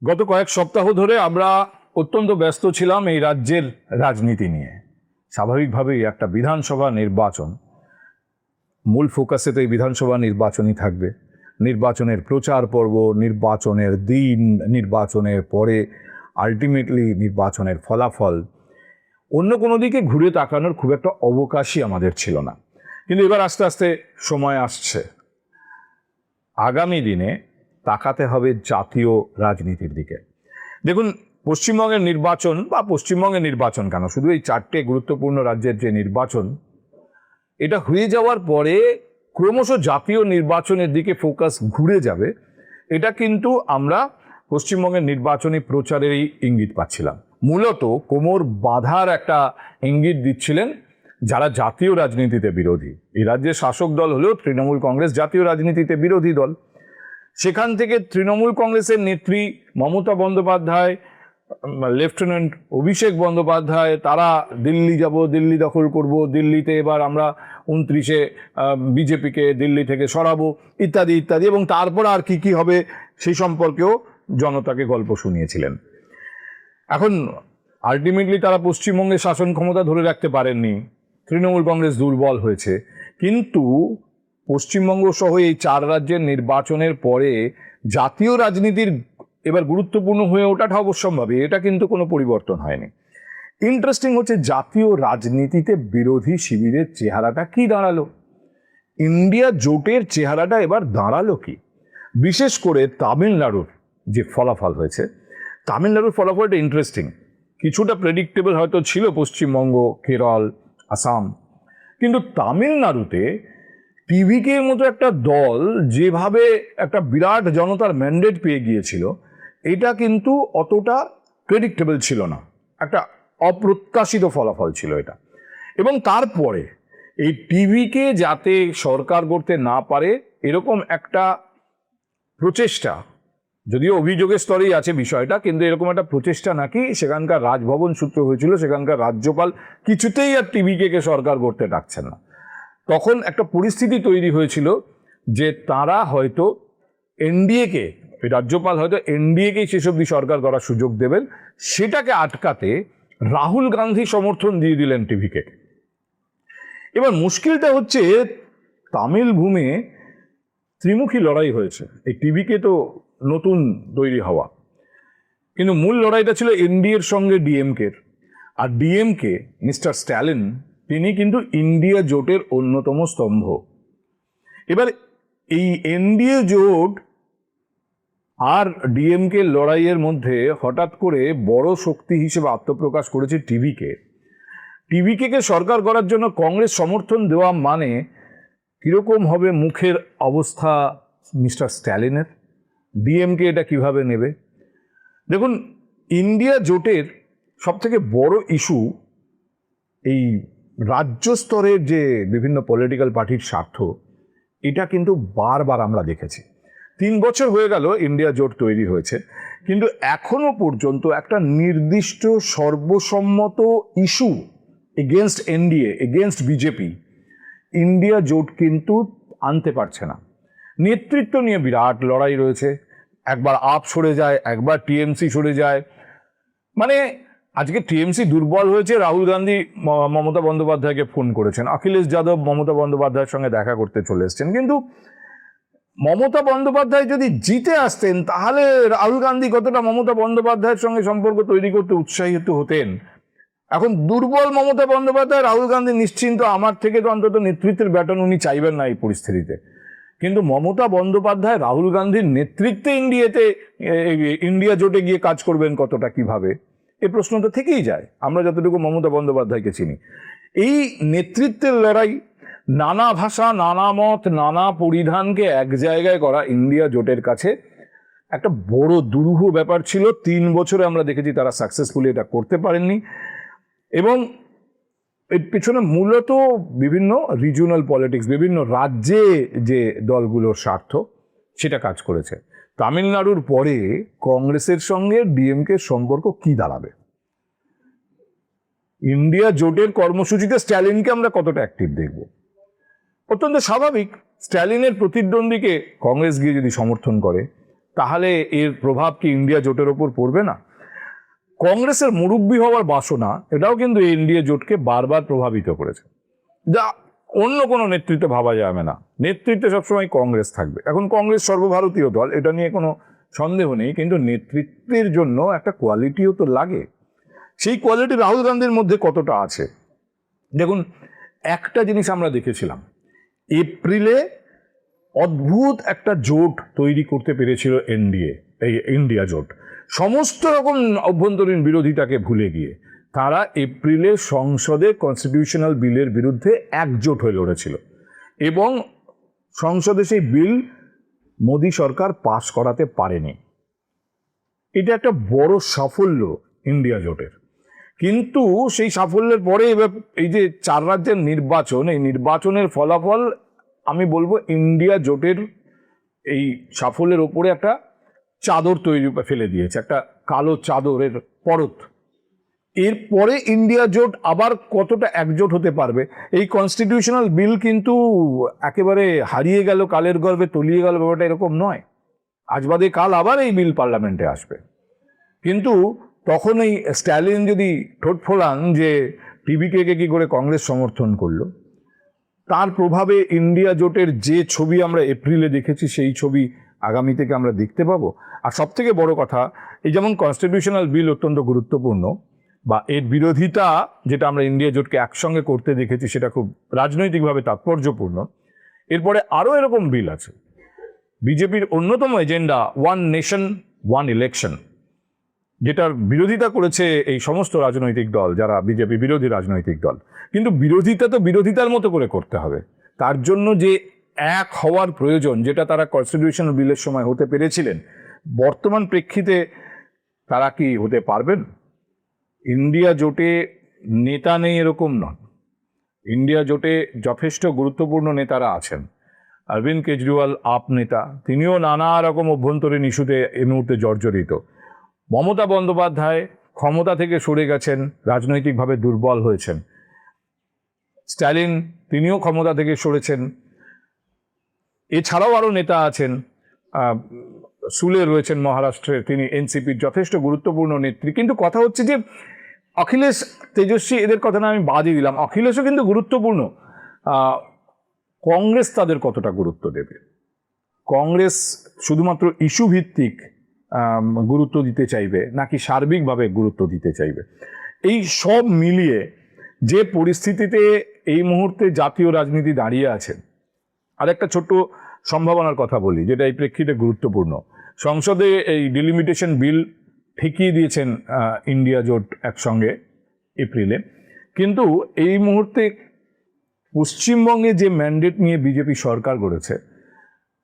গত কয়েক সপ্তাহ ধরে আমরা অত্যন্ত ব্যস্ত ছিলাম এই রাজ্যের রাজনীতি নিয়ে। স্বাভাবিকভাবেই একটা বিধানসভা নির্বাচন, মূল ফোকাসে তো এই বিধানসভা নির্বাচনই থাকবে। নির্বাচনের প্রচার পর্ব, নির্বাচনের দিন, নির্বাচনের পরে আলটিমেটলি নির্বাচনের ফলাফল, অন্য কোনো দিকে ঘুরে তাকানোর খুব একটা অবকাশই আমাদের ছিল না। কিন্তু এবার আস্তে আস্তে সময় আসছে, আগামী দিনে তাকাতে হবে জাতীয় রাজনীতির দিকে। দেখুন, পশ্চিমবঙ্গের নির্বাচন বা পশ্চিমবঙ্গের নির্বাচন কেন, শুধু এই চারটে গুরুত্বপূর্ণ রাজ্যের যে নির্বাচন, এটা হয়ে যাওয়ার পরে ক্রমশ জাতীয় নির্বাচনের দিকে ফোকাস ঘুরে যাবে। এটা কিন্তু আমরা পশ্চিমবঙ্গের নির্বাচনী প্রচারেরই ইঙ্গিত পাচ্ছিলাম। মূলত কোমর বাঁধার একটা ইঙ্গিত দিচ্ছিলেন যারা জাতীয় রাজনীতিতে বিরোধী। এই রাজ্যের শাসক দল হলেও তৃণমূল কংগ্রেস জাতীয় রাজনীতিতে বিরোধী দল। সেখান থেকে তৃণমূল কংগ্রেসের নেত্রী মমতা বন্দ্যোপাধ্যায়, লেফটেন্যান্ট অভিষেক বন্দ্যোপাধ্যায়, তারা দিল্লি যাব, দিল্লি দখল করব, দিল্লিতে এবার আমরা 29-এ বিজেপিকে দিল্লি থেকে সরাবো, ইত্যাদি ইত্যাদি, এবং তারপর আর কি কি হবে সেই সম্পর্কেও জনতাকে গল্প শুনিয়েছিলেন। এখন আলটিমেটলি তারা পশ্চিমবঙ্গে শাসন ক্ষমতা ধরে রাখতে পারেননি, তৃণমূল কংগ্রেস দুর্বল হয়েছে। কিন্তু পশ্চিমবঙ্গ সহ এই চার রাজ্যের নির্বাচনের পরে জাতীয় রাজনীতির এবার গুরুত্বপূর্ণ হয়ে ওঠাটা অবশ্যম্ভাবী, এটা কিন্তু কোনো পরিবর্তন হয়নি। ইন্টারেস্টিং হচ্ছে জাতীয় রাজনীতিতে বিরোধী শিবিরের চেহারাটা কি দাঁড়ালো, ইন্ডিয়া জোটের চেহারাটা এবার দাঁড়ালো কি। বিশেষ করে তামিলনাড়ুর যে ফলাফল হয়েছে, তামিলনাড়ুর ফলাফলটা ইন্টারেস্টিং। কিছুটা প্রেডিক্টেবল হয়তো ছিল পশ্চিমবঙ্গ, কেরল, আসাম, কিন্তু তামিলনাড়ুতে টিভিকের মতো একটা দল যেভাবে একটা বিরাট জনতার ম্যান্ডেট পেয়ে গিয়েছিল, এটা কিন্তু অতটা প্রেডিক্টেবল ছিল না, একটা অপ্রত্যাশিত ফলাফল ছিল এটা। এবং তারপরে এই টিভিকে যাতে সরকার করতে না পারে এরকম একটা প্রচেষ্টা, যদিও অভিযোগের স্তরেই আছে বিষয়টা, কিন্তু এরকম একটা প্রচেষ্টা নাকি সেখানকার রাজভবন সূত্র হয়েছিল। সেখানকার রাজ্যপাল কিছুতেই আর টিভিকে সরকার করতে ডাকছেন না। তখন একটা পরিস্থিতি তৈরি হয়েছিল যে তারা হয়তো এনডিএকে, রাজ্যপাল হয়তো এনডিএকেই শেষ অবধি সরকার করার সুযোগ দেবেন। সেটাকে আটকাতে রাহুল গান্ধী সমর্থন দিয়ে দিলেন টিভিকে। এবার মুশকিলটা হচ্ছে তামিল ভূমে ত্রিমুখী লড়াই হয়েছে। এই টিভিকে তো নতুন তৈরি হওয়া, কিন্তু মূল লড়াইটা ছিল এনডিএর সঙ্গে ডিএমকের। আর ডিএমকে, মিস্টার স্ট্যালিন, তিনি কিন্তু ইন্ডিয়া জোটের অন্যতম স্তম্ভ। এবার এই এনডিএ জোট আর ডিএমকে লড়াইয়ের মধ্যে হঠাৎ করে বড় শক্তি হিসেবে আত্মপ্রকাশ করেছে টিভিকে। টিভিকে সরকার করার জন্য কংগ্রেস সমর্থন দেওয়া মানে কিরকম হবে মুখের অবস্থা মিস্টার স্ট্যালিনের, ডিএমকে এটা কিভাবে নেবে। দেখুন, ইন্ডিয়া জোটের সবথেকে বড় ইস্যু এই রাজ্য স্তরের যে বিভিন্ন পলিটিক্যাল পার্টির স্বার্থ, এটা কিন্তু বারবার আমরা দেখেছি। 3 বছর হয়ে গেল ইন্ডিয়া জোট তৈরি হয়েছে, কিন্তু এখনো পর্যন্ত একটা নির্দিষ্ট সর্বসম্মত issue against NDA, against BJP, India জোট কিন্তু আনতে পারছে না। নেতৃত্ব নিয়ে বিরাট লড়াই রয়েছে, একবার আপ সরে যায়, একবার টিএমসি সরে যায়। মানে আজকে টিএমসি দুর্বল হয়েছে, রাহুল গান্ধী মমতা বন্দ্যোপাধ্যায়কে ফোন করেছেন, অখিলেশ যাদব মমতা বন্দ্যোপাধ্যায়ের সঙ্গে দেখা করতে চলে এসছেন। কিন্তু মমতা বন্দ্যোপাধ্যায় যদি জিতে আসতেন তাহলে রাহুল গান্ধী কতটা মমতা বন্দ্যোপাধ্যায়ের সঙ্গে সম্পর্ক তৈরি করতে উৎসাহিত হতেন। এখন দুর্বল মমতা বন্দ্যোপাধ্যায়, রাহুল গান্ধী নিশ্চিন্ত, আমার থেকে তো অন্তত নেতৃত্বের ব্যাটন উনি চাইবেন না এই পরিস্থিতিতে। কিন্তু মমতা বন্দ্যোপাধ্যায় রাহুল গান্ধীর নেতৃত্বে ইন্ডিয়া জোটে গিয়ে কাজ করবেন কতটা, কিভাবে, এই প্রশ্ন তো থেকেই যায় আমরা যতটুকু মমতা বন্দ্যোপাধ্যায়কে চিনি। এই নেতৃত্বের লড়াই, নানা ভাষা, নানা মত, নানা পরিধানকে এক জায়গায় করা ইন্ডিয়া জোটের কাছে একটা বড় দুরূহ ব্যাপার ছিল। 3 বছরে আমরা দেখেছি তারা সাকসেসফুলি এটা করতে পারেননি। এবং এর পেছনে মূলত বিভিন্ন রিজিওনাল পলিটিক্স, বিভিন্ন রাজ্যে যে দলগুলোর স্বার্থ, সেটা কাজ করেছে। তামিলনাড়ুর পরে কংগ্রেসের সঙ্গে ডিএমকে সম্পর্ক কি দাঁড়াবে? ইন্ডিয়া জোটের কর্মসূচিতে স্ট্যালিনকে আমরা কতটা অ্যাক্টিভ দেখব? অত্যন্ত স্বাভাবিক, স্ট্যালিনের প্রতিদ্বন্দ্বীকে কংগ্রেস গিয়ে যদি সমর্থন করে তাহলে এর প্রভাব কি ইন্ডিয়া জোটের ওপর পড়বে না? কংগ্রেসের মুরব্বী হওয়ার বাসনা এটাও কিন্তু ইন্ডিয়া জোটকে বারবার প্রভাবিত করেছে, যা অন্য কোনো নেতৃত্বে ভাবা যাবে না। নেতৃত্বে সবসময় কংগ্রেস থাকবে। এখন কংগ্রেস সর্বভারতীয় দল, এটা নিয়ে কোনো সন্দেহ নেই, কিন্তু নেতৃত্বের জন্য একটা কোয়ালিটিও তো লাগে। সেই কোয়ালিটি রাহুল গান্ধীর মধ্যে কতটা আছে দেখুন। একটা জিনিস আমরা দেখেছিলাম, এপ্রিলে অদ্ভুত একটা জোট তৈরি করতে পেরেছিল এনডিএ, এই ইন্ডিয়া জোট, সমস্ত রকম অভ্যন্তরীণ বিরোধিতাকে ভুলে গিয়ে তারা এপ্রিলে সংসদে কনস্টিটিউশনাল বিলের বিরুদ্ধে একজোট হয়ে লড়েছিল এবং সংসদে সেই বিল মোদী সরকার পাশ করাতে পারেনি। এটা একটা বড় সাফল্য ইন্ডিয়া জোটের। কিন্তু সেই সাফল্যের পরে এবার এই যে 4 রাজ্যের নির্বাচন, এই নির্বাচনের ফলাফল আমি বলবো ইন্ডিয়া জোটের এই সাফল্যের ওপরে একটা চাদর তৈরি ফেলে দিয়েছে, একটা কালো চাদরের পরত। এরপরে ইন্ডিয়া জোট আবার কতটা একজোট হতে পারবে, এই কনস্টিটিউশনাল বিল কিন্তু একেবারে হারিয়ে গেল, কালের গর্ভে তলিয়ে গেল, ব্যাপারটা এরকম নয়। আজ বাদে কাল আবার এই বিল পার্লামেন্টে আসবে। কিন্তু তখন এই স্ট্যালিন যদি ঠোঁট ফোলান যে টিভিকে কি করে কংগ্রেস সমর্থন করলো, তার প্রভাবে ইন্ডিয়া জোটের যে ছবি আমরা এপ্রিলে দেখেছি সেই ছবি আগামী থেকে আমরা দেখতে পাবো। আর সব থেকে বড় কথা, এই যেমন কনস্টিটিউশনাল বিল অত্যন্ত গুরুত্বপূর্ণ, বা এর বিরোধিতা যেটা আমরা ইন্ডিয়া জোটকে একসঙ্গে করতে দেখেছি সেটা খুব রাজনৈতিকভাবে তাৎপর্যপূর্ণ। এরপরে আরও এরকম বিল আছে। বিজেপির অন্যতম agenda one nation one election, যেটার বিরোধিতা করেছে এই সমস্ত রাজনৈতিক দল যারা বিজেপি বিরোধী রাজনৈতিক দল। কিন্তু বিরোধিতা তো বিরোধিতার মতো করে করতে হবে, তার জন্য যে এক হওয়ার প্রয়োজন, যেটা তারা কনস্টিটিউশনাল বিলের সময় হতে পেরেছিলেন, বর্তমান প্রেক্ষিতে তারা কি হতে পারবেন? ইন্ডিয়া জোটে নেতা নেই এরকম নয়, ইন্ডিয়া জোটে যথেষ্ট গুরুত্বপূর্ণ নেতারা আছেন। অরবিন্দ কেজরিওয়াল আপ নেতা, তিনিও নানা রকম অভ্যন্তরীণ ইস্যুতে এই মুহূর্তে জর্জরিত। মমতা বন্দ্যোপাধ্যায় ক্ষমতা থেকে সরে গেছেন, রাজনৈতিকভাবে দুর্বল হয়েছেন। স্ট্যালিন তিনিও ক্ষমতা থেকে সরেছেন। এছাড়াও আরও নেতা আছেন, সুলে রয়েছেন মহারাষ্ট্রের, তিনি এনসিপির যথেষ্ট গুরুত্বপূর্ণ নেত্রী। কিন্তু কথা হচ্ছে যে অখিলেশ, তেজস্বী, এদের কথা না আমি বাদই দিলাম, অখিলেশও কিন্তু গুরুত্বপূর্ণ। কংগ্রেস তাদের কতটা গুরুত্ব দেবে? কংগ্রেস শুধুমাত্র ইস্যু ভিত্তিক গুরুত্ব দিতে চাইবে নাকি সার্বিকভাবে গুরুত্ব দিতে চাইবে? এই সব মিলিয়ে যে পরিস্থিতিতে এই মুহূর্তে জাতীয় রাজনীতি দাঁড়িয়ে আছে, আর একটা ছোট্ট সম্ভাবনার কথা বলি যেটা এই প্রেক্ষিতে গুরুত্বপূর্ণ। সংসদে এই ডিলিমিটেশন বিল ঠেকিয়ে দিয়েছেন ইন্ডিয়া জোট একসঙ্গে এপ্রিলে, কিন্তু এই মুহূর্তে পশ্চিমবঙ্গে যে ম্যান্ডেট নিয়ে বিজেপি সরকার গড়েছে,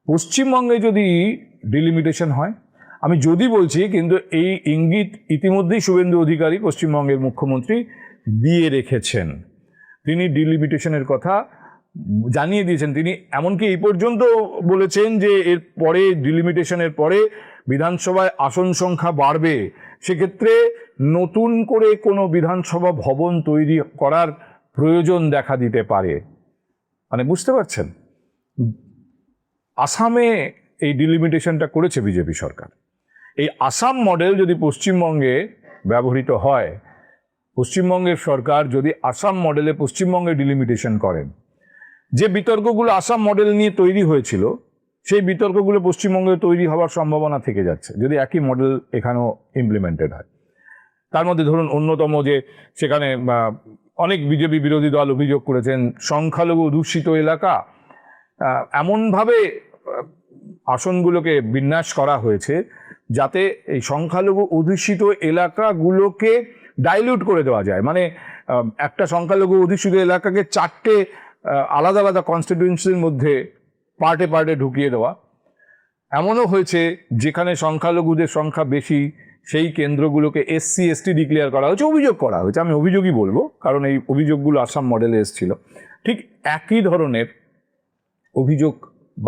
পশ্চিমবঙ্গে যদি ডিলিমিটেশন হয়, আমি যদি বলছি কিন্তু এই ইঙ্গিত ইতিমধ্যেই শুভেন্দু অধিকারী পশ্চিমবঙ্গের মুখ্যমন্ত্রী দিয়ে রেখেছেন। তিনি ডিলিমিটেশনের কথা জানিয়ে দিয়েছেন। তিনি এমনকি এই পর্যন্ত বলেছেন যে এর পরে, ডিলিমিটেশনের পরে বিধানসভায় আসন সংখ্যা বাড়বে, সেক্ষেত্রে নতুন করে কোনো বিধানসভা ভবন তৈরি করার প্রয়োজন দেখা দিতে পারে। মানে বুঝতে পারছেন, আসামে এই ডিলিমিটেশনটা করেছে বিজেপি সরকার। এই আসাম মডেল যদি পশ্চিমবঙ্গে ব্যবহৃত হয়, পশ্চিমবঙ্গের সরকার যদি আসাম মডেলে পশ্চিমবঙ্গে ডিলিমিটেশন করেন, যে বিতর্কগুলো আসাম মডেল নিয়ে তৈরি হয়েছিল সেই বিতর্কগুলো পশ্চিমবঙ্গে তৈরি হওয়ার সম্ভাবনা থেকে যাচ্ছে যদি একই মডেল এখানেও ইমপ্লিমেন্টেড হয়। তার মধ্যে ধরুন অন্যতম যে সেখানে অনেক বিজেপি বিরোধী দল অভিযোগ করেছেন সংখ্যালঘু অধ্যুষিত এলাকা, এমনভাবে আসনগুলোকে বিন্যাস করা হয়েছে যাতে এই সংখ্যালঘু অধ্যুষিত এলাকাগুলোকে ডাইলিউট করে দেওয়া যায়। মানে একটা সংখ্যালঘু অধ্যুষিত এলাকাকে 4টে আলাদা আলাদা কনস্টিটিউয়েন্সির মধ্যে পার্টে পার্টে ঢুকিয়ে দেওয়া। এমনও হয়েছে যেখানে সংখ্যালঘুদের সংখ্যা বেশি সেই কেন্দ্রগুলোকে SC ST ডিক্লেয়ার করা হয়েছে, অভিযোগ করা হয়েছে। আমি অভিযোগই বলবো, কারণ এই অভিযোগগুলো আসাম মডেলে এসেছিল। ঠিক একই ধরনের অভিযোগ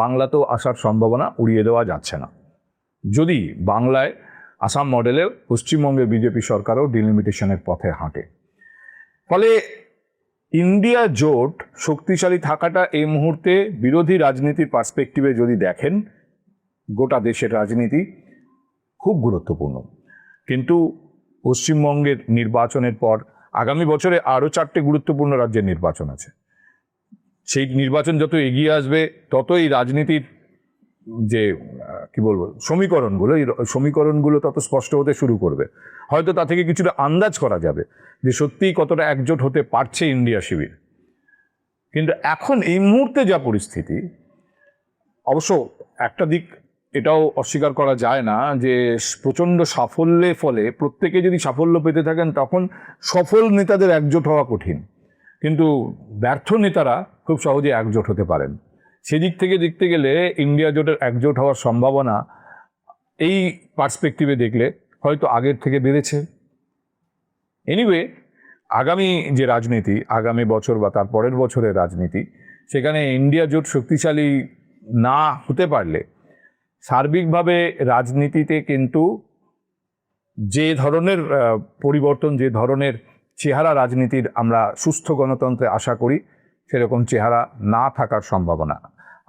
বাংলাতেও আসার সম্ভাবনা উড়িয়ে দেওয়া যাচ্ছে না যদি বাংলায় আসাম মডেলে পশ্চিমবঙ্গে বিজেপি সরকারও ডিলিমিটেশনের পথে হাঁটে। ফলে ইন্ডিয়া জোট শক্তিশালী থাকাটা এই মুহূর্তে বিরোধী রাজনীতির পার্সপেক্টিভে যদি দেখেন গোটা দেশের রাজনীতি খুব গুরুত্বপূর্ণ। কিন্তু পশ্চিমবঙ্গের নির্বাচনের পর আগামী বছরে আরও 4টে গুরুত্বপূর্ণ রাজ্যের নির্বাচন আছে। সেই নির্বাচন যত এগিয়ে আসবে ততই রাজনীতির যে কি বলবো সমীকরণগুলো তত স্পষ্ট হতে শুরু করবে। হয়তো তা থেকে কিছুটা আন্দাজ করা যাবে যে সত্যিই কতটা একজোট হতে পারছে ইন্ডিয়া শিবির। কিন্তু এখন এই মুহূর্তে যা পরিস্থিতি, অবশ্য একটা দিক এটাও অস্বীকার করা যায় না যে প্রচণ্ড সাফল্যের ফলে প্রত্যেকে যদি সাফল্য পেতে থাকেন তখন সফল নেতাদের একজোট হওয়া কঠিন, কিন্তু ব্যর্থ নেতারা খুব সহজে একজোট হতে পারেন। সেদিক থেকে দেখতে গেলে ইন্ডিয়া জোটের একজোট হওয়ার সম্ভাবনা এই পার্সপেক্টিভে দেখলে হয়তো আগের থেকে বেড়েছে। এনিওয়ে, আগামী যে রাজনীতি, আগামী বছর বা তার পরের বছরের রাজনীতি, সেখানে ইন্ডিয়া জোট শক্তিশালী না হতে পারলে সার্বিকভাবে রাজনীতিতে কিন্তু যে ধরনের পরিবর্তন, যে ধরনের চেহারা রাজনীতির আমরা সুস্থ গণতন্ত্রে আশা করি, সেরকম চেহারা না থাকার সম্ভাবনা।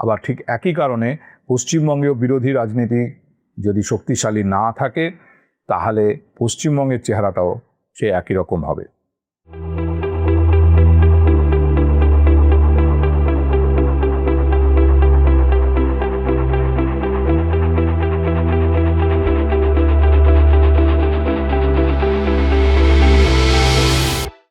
আবার ঠিক একই কারণে পশ্চিমবঙ্গেও বিরোধী রাজনীতি যদি শক্তিশালী না থাকে তাহলে পশ্চিমবঙ্গের চেহারাটাও সে একই রকম হবে।